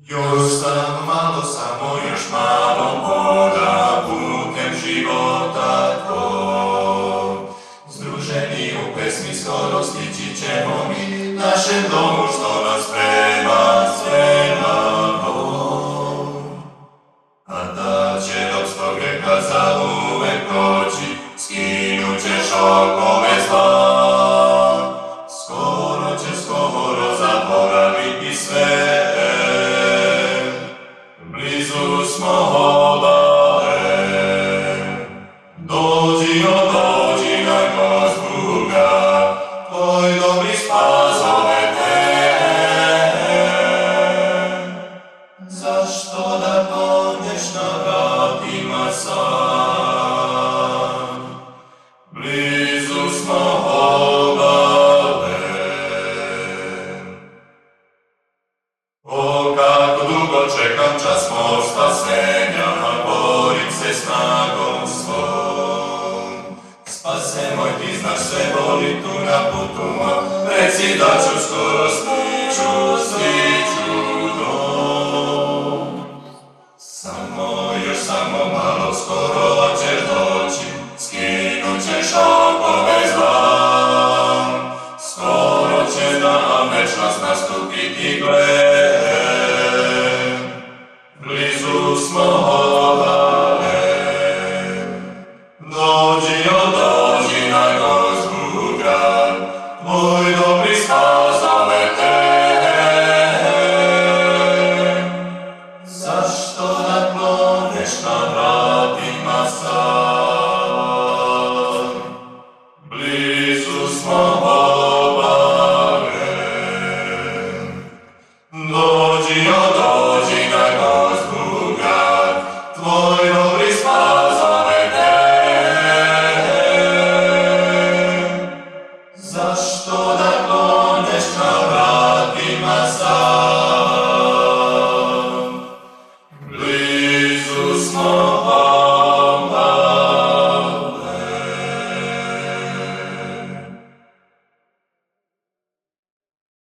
Još samo još malo hoda putem života tvoj. Združeni u pesmi skoro stići ćemo mi našem domu što nas sprema Bog. A da će ropstvo greha zauvek proći, skinut ćeš okove zla. Skoro zaboraviti sve. Blizu smo obale, dođi na Gospoda, tvoj dobri spas zove te. Zašto da kloneš na vratima sam? Blizu smo obale. O, kako dugo čekam čas mog spasenja, borim se snagom svom. Spase moj, ti znaš sve, boli tu na putu moj, reci da ću skoro stiću dom. Samo malo skoro ćeš doći, skinut ćeš okove zla. Skoro će nam večnost nastupiti, gle. Blizu smo obale, dođi na Gospod grad, tvoj dobri spas zove te. Zašto da kloneš na vratima sam? Blizu smo obale, dođi na Gospod grad, tvoj dobri spas zove te. Zašto da kloneš na vratima sam?